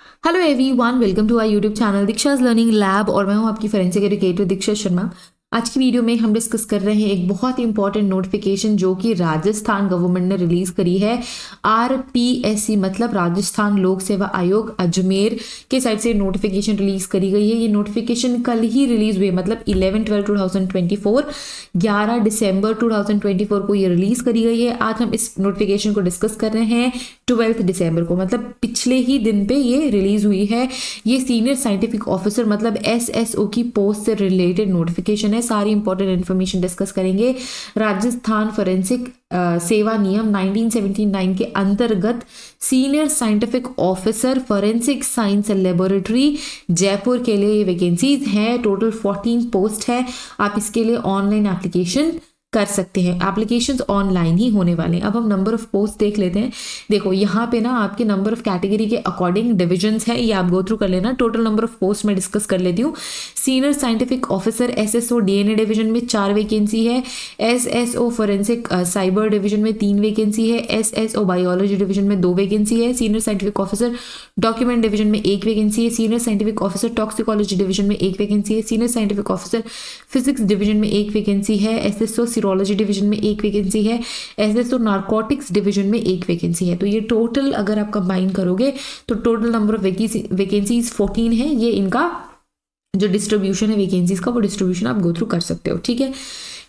Hello everyone, welcome to our YouTube channel Diksha's learning lab और मैं हूं आपकी फोरेंसिक एजुकेटर दीक्षा शर्मा। आज की वीडियो में हम डिस्कस कर रहे हैं एक बहुत ही इंपॉर्टेंट नोटिफिकेशन जो कि राजस्थान गवर्नमेंट ने रिलीज करी है। आरपीएससी मतलब राजस्थान लोक सेवा आयोग अजमेर के साइड से नोटिफिकेशन रिलीज करी गई है। ये नोटिफिकेशन कल ही रिलीज हुई है, मतलब 11/12/2024 11 दिसंबर 2024 को ये रिलीज करी गई है। आज हम इस नोटिफिकेशन को डिस्कस कर रहे हैं 12 दिसंबर को, मतलब पिछले ही दिन पे ये रिलीज हुई है। ये सीनियर साइंटिफिक ऑफिसर मतलब एसएसओ की पोस्ट से रिलेटेड नोटिफिकेशन है। सारी इंपॉर्टेंट इन्फॉर्मेशन डिस्कस करेंगे। राजस्थान फोरेंसिक सेवा नियम 1979 के अंतर्गत senior scientific officer forensic science laboratory Jaipur के लिए ये वैकेंसीज हैं। टोटल 14 पोस्ट है। आप इसके लिए ऑनलाइन एप्लीकेशन कर सकते हैं। एप्लीकेशंस ऑनलाइन ही होने वाले हैं। अब हम नंबर ऑफ पोस्ट देख लेते हैं। देखो यहाँ पे ना आपके नंबर ऑफ कैटेगरी के अकॉर्डिंग डिविजन्स है, ये आप गो थ्रू कर लेना। टोटल नंबर ऑफ पोस्ट में डिस्कस कर लेती हूँ। Senior scientific officer SSO DNA division में 4 वैकेंसी है। एसएसओ फोरेंसिक साइबर डिवीजन में 3 वैकेंसी है। एसएसओ बायोलॉजी डिवीजन में 2 वैकेंसी है। Senior scientific officer document division में 1 वैकेंसी है। Senior scientific officer toxicology division में 1 वैकेंसी है। Senior scientific officer physics division में 1 वैकेंसी है। एसएसओ सीरोलॉजी डिवीजन में 1 वैकेंसी है। एसएसओ नारकोटिक्स डिवीजन में 1 वैकेंसी है। तो ये टोटल अगर आप कंबाइन करोगे तो टोटल नंबर ऑफ वैकेंसीज 14 है। ये इनका जो डिस्ट्रीब्यूशन है वैकेंसीज का, वो डिस्ट्रीब्यूशन आप गो थ्रू कर सकते हो, ठीक है।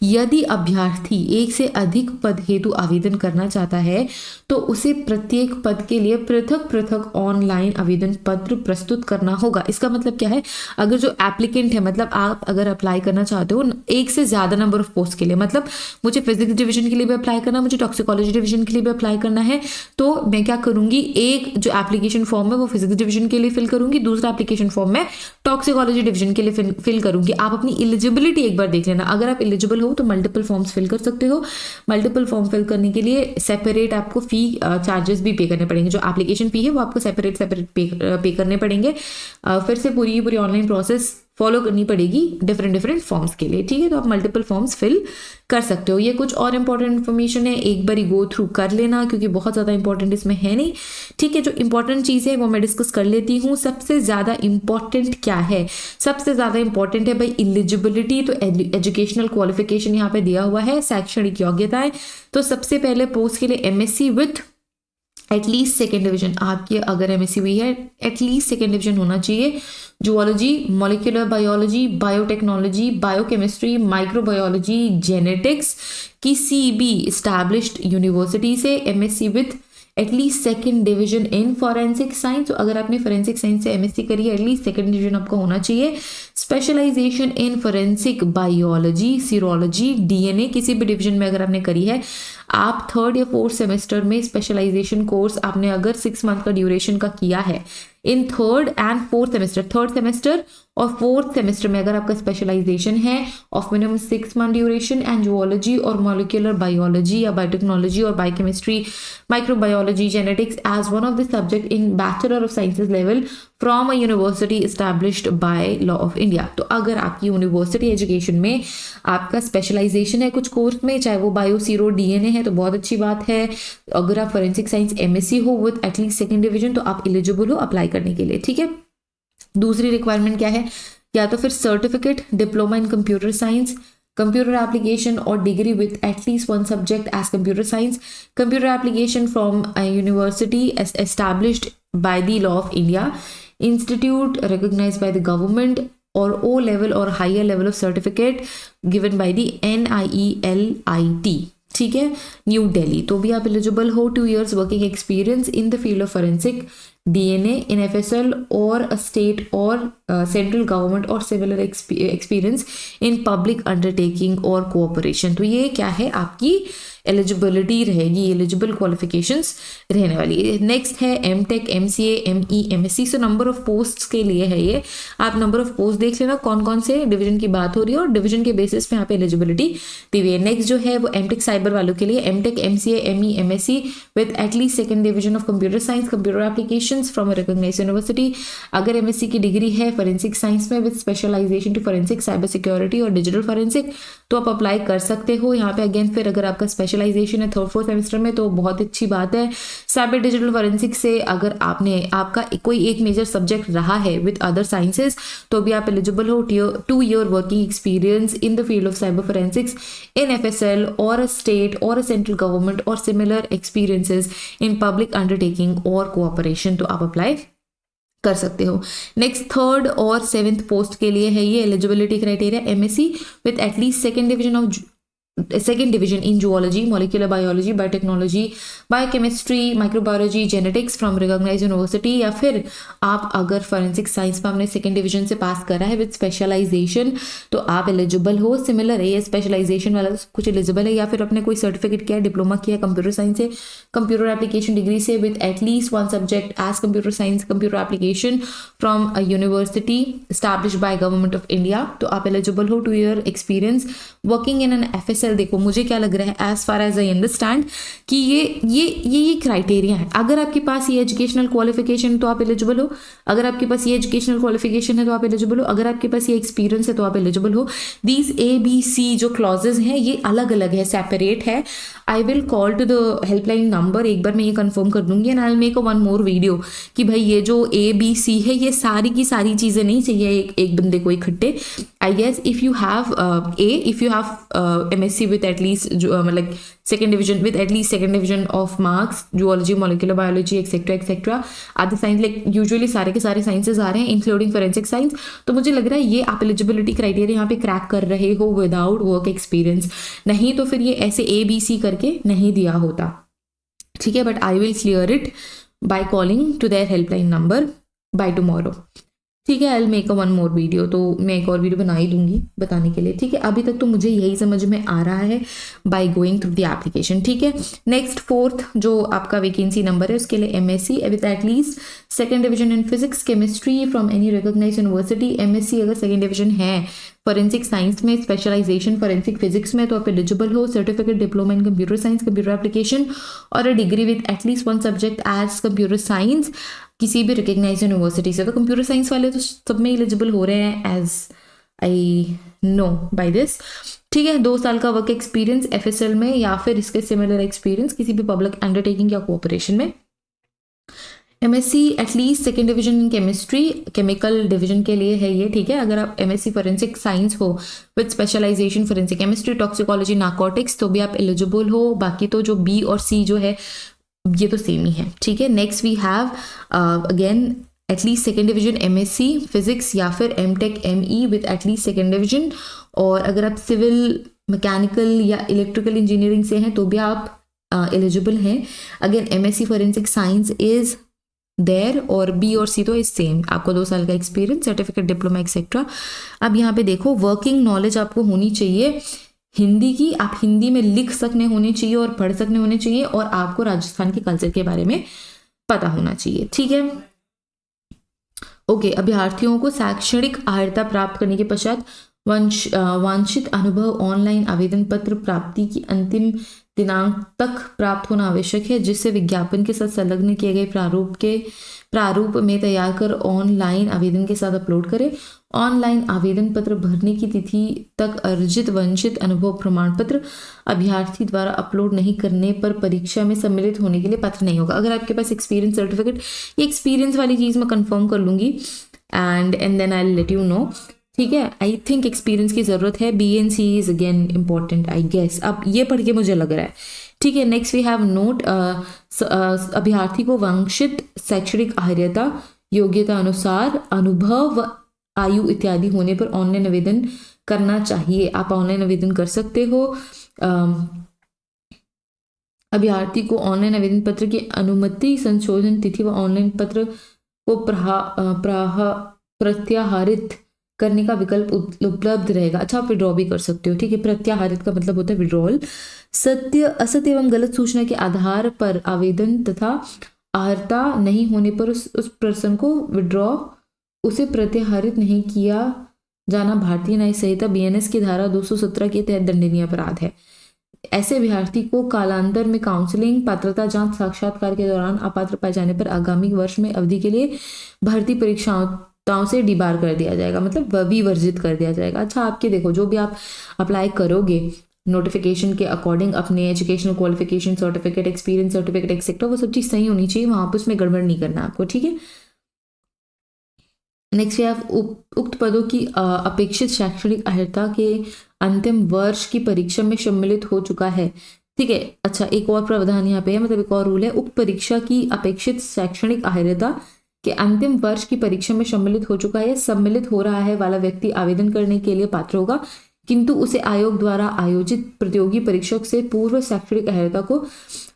यदि अभ्यर्थी एक से अधिक पद हेतु आवेदन करना चाहता है तो उसे प्रत्येक पद के लिए पृथक पृथक ऑनलाइन आवेदन पत्र प्रस्तुत करना होगा। इसका मतलब क्या है, अगर जो एप्लीकेंट है, मतलब आप अगर अप्लाई करना चाहते हो एक से ज्यादा नंबर ऑफ पोस्ट के लिए, मतलब मुझे फिजिक्स डिवीजन के लिए भी अप्लाई करना, मुझे टॉक्सिकोलॉजी डिवीजन के लिए भी अप्लाई करना है, तो मैं क्या करूंगी, एक जो एप्लीकेशन फॉर्म है वो फिजिक्स डिवीजन के लिए फिल करूंगी, दूसरा एप्लीकेशन फॉर्म में टॉक्सिकोलॉजी डिवीजन के लिए फिल करूंगी। आप अपनी एलिजिबिलिटी एक बार देख लेना। अगर आप एलिजिबल हो तो मल्टीपल फॉर्म्स फिल कर सकते हो। मल्टीपल फॉर्म फिल करने के लिए सेपरेट आपको फी चार्जेस भी पे करने पड़ेंगे। जो एप्लीकेशन फी है वो आपको सेपरेट पे करने पड़ेंगे। फिर से पूरी ऑनलाइन प्रोसेस फॉलो करनी पड़ेगी डिफरेंट फॉर्म्स के लिए, ठीक है। तो आप मल्टीपल फॉर्म्स फिल कर सकते हो। ये कुछ और इंपॉर्टेंट इन्फॉर्मेशन है, एक बार गो थ्रू कर लेना क्योंकि बहुत ज़्यादा इंपॉर्टेंट इसमें है नहीं, ठीक है। जो इंपॉर्टेंट चीज़ है वो मैं डिस्कस कर लेती हूँ। सबसे ज़्यादा इंपॉर्टेंट क्या है, सबसे ज़्यादा इंपॉर्टेंट है भाई एलिजिबिलिटी। तो एजुकेशनल क्वालिफिकेशन यहाँ पे दिया हुआ है, शैक्षणिक योग्यताएं। तो सबसे पहले पोस्ट के लिए MSc with at least second division, आपकी अगर एमएससी हुई है एटलीस्ट सेकेंड डिवीजन होना चाहिए। Zoology, molecular biology, biotechnology, biochemistry, microbiology, genetics किसी भी एस्टैब्लिश्ड यूनिवर्सिटी से MSc with at least second division in forensic science. तो अगर आपने फॉरेंसिक साइंस से एमएससी करी है एटलीस्ट सेकेंड डिवीजन आपका होना चाहिए। Specialisation in forensic biology, serology, DNA किसी भी डिवीजन में अगर आपने करी है, आप 3rd या 4th सेमेस्टर में स्पेशलाइजेशन कोर्स आपने अगर 6 मंथ का ड्यूरेशन का किया है इन 3rd and 4th semester, 3rd semester और 4th सेमेस्टर में अगर आपका स्पेशलाइजेशन है of minimum 6 month duration and zoology और मॉलिक्यूलर बायोलॉजी या बायोटेक्नोलॉजी और biochemistry, microbiology, genetics as one of the subject in bachelor of sciences level from a university established by law of India. तो अगर आपकी university education में आपका specialisation है कुछ कोर्स में, चाहे वो बायो, सीरो, डीएनए है, तो बहुत अच्छी बात है। अगर आप फोरेंसिक साइंस एमएससी हो विद एटलीस्ट सेकेंड डिवीजन तो आप एलिजिबल हो अप्लाई करने के लिए, ठीक है। दूसरी रिक्वायरमेंट क्या है, या तो फिर certificate diploma in computer science, computer application or degree with at least one subject as computer science, computer application from a university as established by the law of India, institute recognized by the government, or O level or higher level of certificate given by the NIELIT, ठीक है, new Delhi. तो भी आप eligible हो। 2 years working experience in the field of forensic DNA in FSL और state और central government और similar experience in public undertaking और कोऑपरेशन। तो ये क्या है, आपकी एलिजिबिलिटी रहेगी, एलिजिबल क्वालिफिकेशंस रहने वाली है। नेक्स्ट है MTech, MCA, ME, MSc. So number of posts के लिए है ये। आप नंबर ऑफ पोस्ट देख लेना कौन कौन से डिवीजन की बात हो रही है और डिवीजन के बेसिस पे यहाँ पे एलिजिबिलिटी दी हुई है। नेक्स्ट जो है वो एमटेक साइबर वालों के लिए MTech, MCA, ME, MSc with at least second division of computer science, computer application qualifications from a recognised university. अगर एमएससी की डिग्री है फॉरेंसिक साइंस में with specialisation to forensic cyber security और डिजिटल फॉरेंसिक तो आप अप्लाई कर सकते हो यहाँ पे। अगेन फिर अगर आपका स्पेशलाइजेशन है 3rd 4th सेमेस्टर में तो बहुत अच्छी बात है। साइबर डिजिटल फॉरेंसिक से अगर आपका कोई एक मेजर सब्जेक्ट रहा है विद अदर साइंसेज तो भी आप एलिजिबल हो 2 year working experience in the field of cyber forensics in FSL और स्टेट और सेंट्रल गवर्नमेंट और similar experiences in public undertaking और कोऑपरेशन तो आप अप्लाई कर सकते हो। नेक्स्ट 3rd और 7th पोस्ट के लिए है ये eligibility criteria MSc with at least second division in zoology, molecular biology, biotechnology, biochemistry, microbiology, genetics from recognised university, या फिर आप अगर फॉरेंसिक साइंस में आपने सेकेंड डिवीजन से पास करा है विद स्पेशलाइजेशन तो आप एलिजिबल हो। सिमिलर है ये स्पेशलाइजेशन वाला कुछ एलिजिबल है, या फिर आपने कोई सर्टिफिकेट किया, डिप्लोमा किया कंप्यूटर साइंस से, कंप्यूटर एप्लीकेशन डिग्री से with at least 1 subject as computer science computer application from a university established by government of India तो आप एलिजिबल हो। 2 year experience working in an FSL। देखो मुझे क्या लग रहा है as far as I understand कि ये क्राइटेरिया है। अगर आपके पास ये एजुकेशनल क्वालिफिकेशन तो आप एलिजिबल हो, अगर आपके पास ये एजुकेशनल क्वालिफिकेशन है तो आप एलिजिबल हो, अगर आपके पास ये एक्सपीरियंस है तो आप एलिजिबल हो। दीज ABC जो क्लॉजेज हैं ये अलग अलग है, सेपरेट है। I will call to the helpline number, एक बार मैं ये कंफर्म कर दूंगी and I will make a 1 more video कि भाई ये जो ABC है ये सारी की सारी चीजें नहीं चाहिए एक बंदे को इकट्ठे। I guess if you have MSc with at least like second division with at least second division of marks, zoology, molecular biology, etc. other science like usually सारे के सारे साइंसेज आ रहे हैं इंक्लूडिंग फोरेंसिक साइंस। तो मुझे लग रहा है ये आप एलिजिबिलिटी क्राइटेरिया यहाँ पे क्रैक कर रहे हो विदाउट वर्क एक्सपीरियंस, नहीं तो फिर ये ऐसे ABC करके नहीं दिया होता, ठीक है। But I will clear it by calling to their helpline number by tomorrow, ठीक है। I will make a 1 more video, तो मैं एक और वीडियो बना ही दूंगी बताने के लिए, ठीक है। अभी तक तो मुझे यही समझ में आ रहा है by going through the application, ठीक है। नेक्स्ट 4th जो आपका वैकेंसी नंबर है उसके लिए MSc with at least second division in physics chemistry from any recognised university. MSc अगर सेकेंड डिवीजन है फॉरेंसिक साइंस में, स्पेशलाइजेशन फॉरेंसिक फिजिक्स में तो आप एलिजिबल हो। Certificate diploma in computer science computer application और a degree with at least 1 subject as computer science किसी भी रिकॉग्नाइज्ड यूनिवर्सिटी से। तो कंप्यूटर साइंस वाले तो सब में एलिजिबल हो रहे हैं as I know by this, ठीक है। 2 साल का वर्क एक्सपीरियंस FSL में या फिर इसके सिमिलर एक्सपीरियंस किसी भी पब्लिक अंडरटेकिंग या कोऑपरेशन में। MSc at least second division in chemistry, chemical division के लिए है ये, ठीक है। अगर आप MSc फॉरेंसिक साइंस हो with specialisation forensic chemistry, toxicology, narcotics तो भी आप एलिजिबल हो। बाकी तो जो B और C जो है ये तो सेम ही है, ठीक है। Next we have again at least second division MSc physics या फिर MTech ME with at least second division. और अगर आप सिविल मैकेनिकल या इलेक्ट्रिकल इंजीनियरिंग से हैं तो भी आप एलिजिबल हैं। Again MSc forensic science is there और B और C तो इज सेम। आपको 2 साल का एक्सपीरियंस, सर्टिफिकेट, डिप्लोमा एक्सेट्रा। अब यहाँ पे देखो वर्किंग नॉलेज आपको होनी चाहिए हिंदी की, आप हिंदी में लिख सकने होने चाहिए और पढ़ सकने होने चाहिए, और आपको राजस्थान के कल्चर के बारे में पता होना चाहिए, ठीक है। ओके, अभ्यर्थियों को शैक्षणिक अर्हता प्राप्त करने के पश्चात वांछित अनुभव ऑनलाइन आवेदन पत्र प्राप्ति की अंतिम दिनांक तक प्राप्त होना आवश्यक है, जिससे विज्ञापन के साथ संलग्न किए गए प्रारूप में तैयार कर ऑनलाइन आवेदन के साथ अपलोड करें। ऑनलाइन आवेदन पत्र भरने की तिथि तक अर्जित वंचित अनुभव प्रमाण पत्र अभ्यर्थी द्वारा अपलोड नहीं करने पर परीक्षा में सम्मिलित होने के लिए पात्र नहीं होगा। अगर आपके पास एक्सपीरियंस सर्टिफिकेट, ये एक्सपीरियंस वाली चीज मैं कंफर्म कर लूंगी and then I will let you know, ठीक है। आई थिंक एक्सपीरियंस की जरूरत है। B and C is again important I guess, अब ये पढ़ के मुझे लग रहा है, ठीक है। नेक्स्ट वी हैव नोट अभ्यर्थी को वांछित शैक्षणिक अर्हता योग्यता अनुसार अनुभव आयु इत्यादि होने पर ऑनलाइन आवेदन करना चाहिए। आप ऑनलाइन आवेदन कर सकते हो। अभ्यर्थी को ऑनलाइन आवेदन पत्र की अनुमति संशोधन तिथि व ऑनलाइन पत्र को प्रत्याहारित करने का विकल्प उपलब्ध रहेगा। अच्छा, आप विड्रॉ भी कर सकते हो, ठीक है। प्रत्याहारित का मतलब होता है विड्रॉल। सत्य, असत्य एवं गलत सूचना के आधार पर आवेदन तथा अर्हता नहीं होने पर उस पर्सन को विड्रॉ, उसे प्रत्याहारित नहीं किया जाना भारतीय न्याय संहिता BNS की धारा 217 के तहत दंडनीय अपराध है। ऐसे अभ्यर्थी को कालांतर में काउंसलिंग, पात्रता जांच, साक्षात्कार के दौरान अपात्र पाए जाने पर आगामी वर्ष में अवधि के लिए भर्ती परीक्षाओं से डिबार कर दिया जाएगा, मतलब विवर्जित कर दिया जाएगा। अच्छा, आपके देखो जो भी आप अप्लाई करोगे नोटिफिकेशन के अकॉर्डिंग, अपने educational qualification certificate, experience certificate etcetera, वो सब चीज़ सही होनी चाहिए, वहाँ पर उसमें गड़बड़ नहीं करना आपको, ठीक है। नेक्स्ट है उक्त पदों की अपेक्षित शैक्षणिक अर्हता के अंतिम वर्ष की परीक्षा में सम्मिलित हो चुका है, ठीक है। अच्छा, एक और प्रावधान यहाँ पे है, मतलब एक और रूल है, उक्त परीक्षा की अपेक्षित शैक्षणिक अर्हता के अंतिम वर्ष की परीक्षा में सम्मिलित हो चुका है या सम्मिलित हो रहा है वाला व्यक्ति आवेदन करने के लिए पात्र होगा, किंतु उसे आयोग द्वारा आयोजित प्रतियोगी परीक्षा से पूर्व शैक्षणिक अर्हता को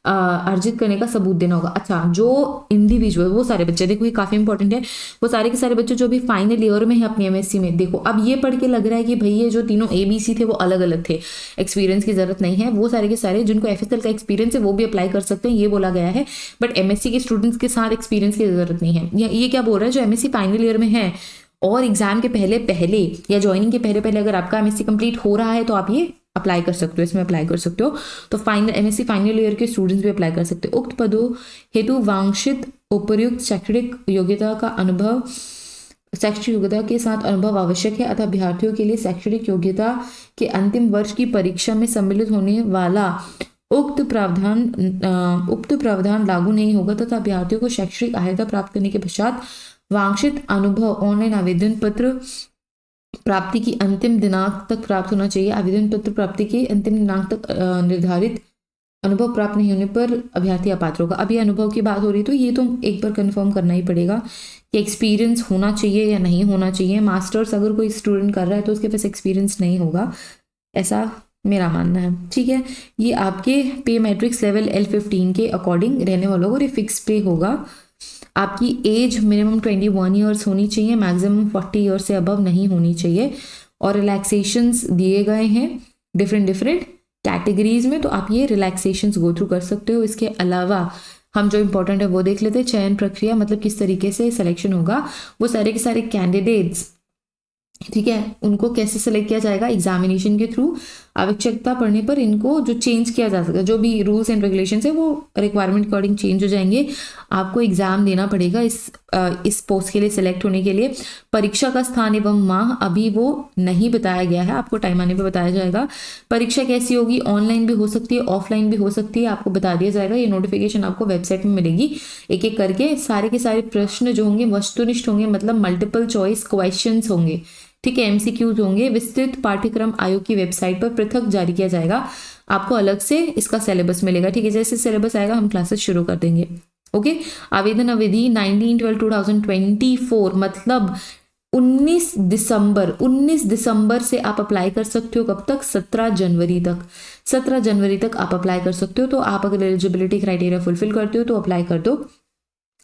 अर्जित करने का सबूत देना होगा। अच्छा, जो इंडिविजुअल, वो सारे बच्चे, देखो ये काफी इंपॉर्टेंट है, वो सारे के सारे बच्चे जो भी फाइनल ईयर में है अपनी एमएससी में, देखो अब ये पढ़ के लग रहा है कि भाई ये जो तीनों ABC थे वो अलग अलग थे, एक्सपीरियंस की जरूरत नहीं है, वो सारे के सारे जिनको FSL का एक्सपीरियंस है वो भी अप्लाई कर सकते हैं, ये बोला गया है। बट MSc के स्टूडेंट्स के साथ एक्सपीरियंस की जरूरत नहीं है। ये क्या बोल रहा है, जो MSc फाइनल ईयर में है और एग्जाम के पहले या ज्वाइनिंग के पहले अगर आपका MSc कंप्लीट हो रहा है तो आप ये अप्लाई कर सकते हो, इसमें अप्लाई कर सकते हो। तो MSc फाइनल ईयर के स्टूडेंट्स भी अप्लाई कर सकते हो। उक्त पदों हेतु वांछित उपर्युक्त शैक्षणिक योग्यता का अनुभव, शैक्षणिक योग्यता के साथ अनुभव आवश्यक है, अतः अभ्यर्थियों के लिए शैक्षणिक योग्यता के अंतिम वर्ष की परीक्षा में सम्मिलित होने वाला उक्त प्रावधान लागू नहीं होगा तथा अभ्यर्थियों को शैक्षणिक अर्हता प्राप्त करने के पश्चात वांछित अनुभव ऑनलाइन आवेदन पत्र प्राप्ति की अंतिम दिनांक तक प्राप्त होना चाहिए। आवेदन पत्र प्राप्ति के अंतिम दिनांक तक निर्धारित अनुभव प्राप्त नहीं होने पर अभ्यर्थी अपात्र होगा। अब ये अनुभव की बात हो रही है तो ये तो एक बार कंफर्म करना ही पड़ेगा कि एक्सपीरियंस होना चाहिए या नहीं होना चाहिए। मास्टर्स अगर कोई स्टूडेंट कर रहा है तो उसके पास एक्सपीरियंस नहीं होगा, ऐसा मेरा मानना है, ठीक है। ये आपके पे मैट्रिक्स लेवल L15 के अकॉर्डिंग रहने वालों को, और ये फिक्स पे होगा। आपकी एज मिनिमम 21 ईयर्स होनी चाहिए, मैक्सिमम 40 ईयर्स से अबव नहीं होनी चाहिए, और रिलैक्सेशंस दिए गए हैं डिफरेंट कैटेगरीज में, तो आप ये रिलैक्सेशंस गो थ्रू कर सकते हो। इसके अलावा हम जो इम्पोर्टेंट है वो देख लेते हैं। चयन प्रक्रिया, मतलब किस तरीके से सिलेक्शन होगा, वो सारे के सारे कैंडिडेट्स, ठीक है, उनको कैसे सेलेक्ट किया जाएगा, एग्जामिनेशन के थ्रू। आवश्यकता पड़ने पर इनको जो चेंज किया जा सकता है, जो भी रूल्स एंड रेगुलेशंस है वो रिक्वायरमेंट अकॉर्डिंग चेंज हो जाएंगे। आपको एग्जाम देना पड़ेगा इस पोस्ट के लिए सिलेक्ट होने के लिए। परीक्षा का स्थान एवं माह अभी वो नहीं बताया गया है, आपको टाइम आने पे बताया जाएगा। परीक्षा कैसी होगी, ऑनलाइन भी हो सकती है, ऑफलाइन भी हो सकती है, आपको बता दिया जाएगा। ये नोटिफिकेशन आपको वेबसाइट में मिलेगी एक एक करके। सारे के सारे प्रश्न जो होंगे वस्तुनिष्ठ होंगे, मतलब मल्टीपल चॉइस क्वेश्चन होंगे, ठीक है, MCQs होंगे। विस्तृत पाठ्यक्रम आयोग की वेबसाइट पर पृथक जारी किया जाएगा, आपको अलग से इसका सिलेबस मिलेगा, ठीक है। जैसे सिलेबस आएगा हम क्लासेस शुरू कर देंगे, ओके। आवेदन अवधि 19/12/2024, मतलब 19 दिसंबर से आप अप्लाई कर सकते हो। कब तक, 17 जनवरी तक। 17 जनवरी तक आप अप्लाई कर सकते हो। तो आप अगर एलिजिबिलिटी क्राइटेरिया फुलफिल करते हो तो अप्लाई कर दो।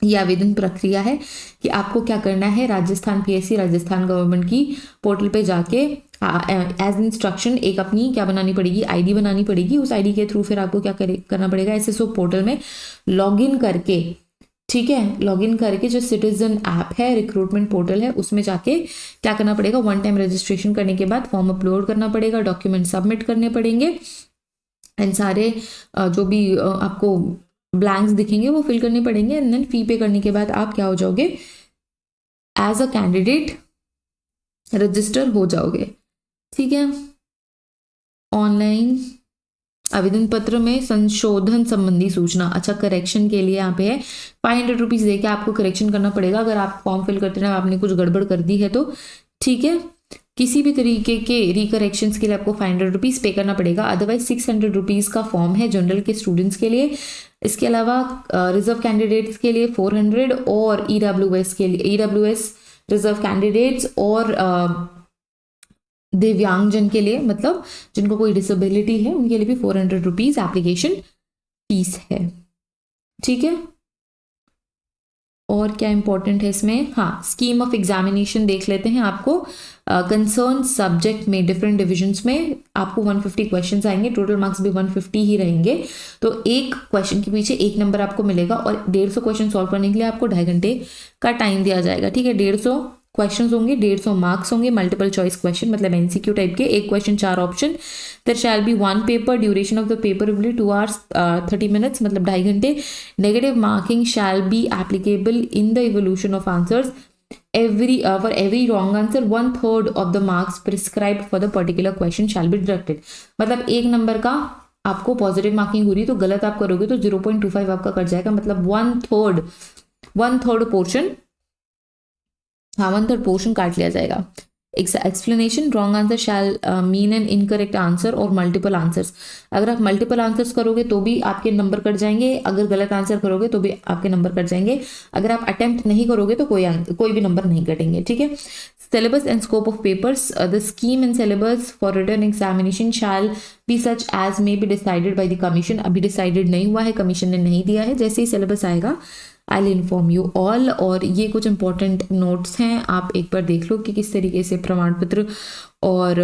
ये आवेदन प्रक्रिया है कि आपको क्या करना है, राजस्थान PSC, राजस्थान गवर्नमेंट की पोर्टल पे जाके एज इंस्ट्रक्शन एक अपनी क्या बनानी पड़ेगी, ID बनानी पड़ेगी। उस ID के थ्रू फिर आपको क्या करना पड़ेगा, SSO पोर्टल में लॉगिन करके, ठीक है, लॉगिन करके जो सिटीजन ऐप है, रिक्रूटमेंट पोर्टल है, उसमें जाके क्या करना पड़ेगा, वन टाइम रजिस्ट्रेशन करने के बाद फॉर्म अपलोड करना पड़ेगा, डॉक्यूमेंट सबमिट करने पड़ेंगे, एंड सारे जो भी आपको ब्लैंक्स दिखेंगे वो फिल करने पड़ेंगे। एंड देन फी पे करने के बाद आप क्या हो जाओगे, एज अ कैंडिडेट रजिस्टर हो जाओगे, ठीक है। ऑनलाइन आवेदन पत्र में संशोधन संबंधी सूचना, अच्छा, करेक्शन के लिए यहाँ पे है 500 रुपीज दे के आपको करेक्शन करना पड़ेगा अगर आप फॉर्म फिल करते हैं आपने कुछ गड़बड़ कर दी है तो, ठीक है। किसी भी तरीके के रिकरेक्शंस के लिए आपको 500 रुपीज पे करना पड़ेगा, अदरवाइज 600 रुपीज का फॉर्म है जनरल के स्टूडेंट्स के लिए। इसके अलावा रिजर्व कैंडिडेट्स के लिए 400, और EWS के लिए, EWS रिजर्व कैंडिडेट्स और दिव्यांगजन के लिए, मतलब जिनको कोई डिसेबिलिटी है उनके लिए भी 400 रुपीज एप्लीकेशन फीस है, ठीक है। और क्या इंपॉर्टेंट है इसमें, हाँ, स्कीम ऑफ एग्जामिनेशन देख लेते हैं। आपको कंसर्न सब्जेक्ट में डिफरेंट डिविजन्स में आपको 150 क्वेश्चंस आएंगे, टोटल मार्क्स भी 150 ही रहेंगे। तो एक क्वेश्चन के पीछे 1 नंबर आपको मिलेगा, और 150 क्वेश्चन सॉल्व करने के लिए आपको 2.5 घंटे का टाइम दिया जाएगा, ठीक है। 150 क्वेश्चंस होंगे, 150 मार्क्स होंगे, मल्टीपल चॉइस क्वेश्चन मतलब एमसीक्यू टाइप के, एक question 4 option. There shall be 1 paper, duration of the paper will be 2 hours 30 minutes मतलब 2.5 घंटे। Negative marking shall be applicable in the evolution of answers. For every wrong answer 1/3 of the marks prescribed for the particular question shall be deducted। मतलब 1 number का आपको positive marking हो रही है तो गलत आप करोगे तो 0.25 आपका कट जाएगा, मतलब 1/3 पोर्शन, हाँ 1/3 पोर्शन काट लिया जाएगा। Explanation, wrong answer shall mean an incorrect answer और मल्टीपल आंसर्स। अगर आप मल्टीपल आंसर्स करोगे तो भी आपके नंबर कट जाएंगे, अगर गलत आंसर करोगे तो भी आपके नंबर कट जाएंगे। अगर आप अटेम्प्ट नहीं करोगे तो कोई भी नंबर नहीं कटेंगे, ठीक है। Syllabus and scope of papers, the scheme and syllabus for written examination shall be such as may be decided by the commission. अभी डिसाइडेड नहीं हुआ है, कमीशन ने नहीं दिया है, जैसे ही सिलेबस आएगा I will inform you all. और ये कुछ इंपॉर्टेंट नोट्स हैं, आप एक बार देख लो कि किस तरीके से प्रमाण पत्र और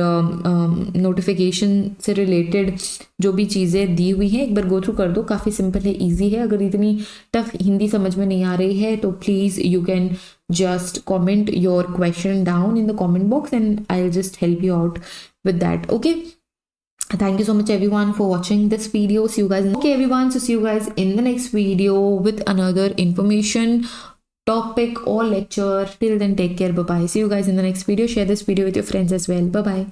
नोटिफिकेशन से रिलेटेड जो भी चीज़ें दी हुई हैं एक बार गो थ्रू कर दो। काफ़ी सिंपल है, इजी है। अगर इतनी टफ हिंदी समझ में नहीं आ रही है तो please you can just comment your question down in the comment box and I'll just help you out with that, okay? Thank you so much everyone for watching this video. See you guys, okay everyone, so see you guys in the next video with another information topic or lecture. Till then, take care, bye bye. See you guys in the next video. Share this video with your friends as well. Bye bye.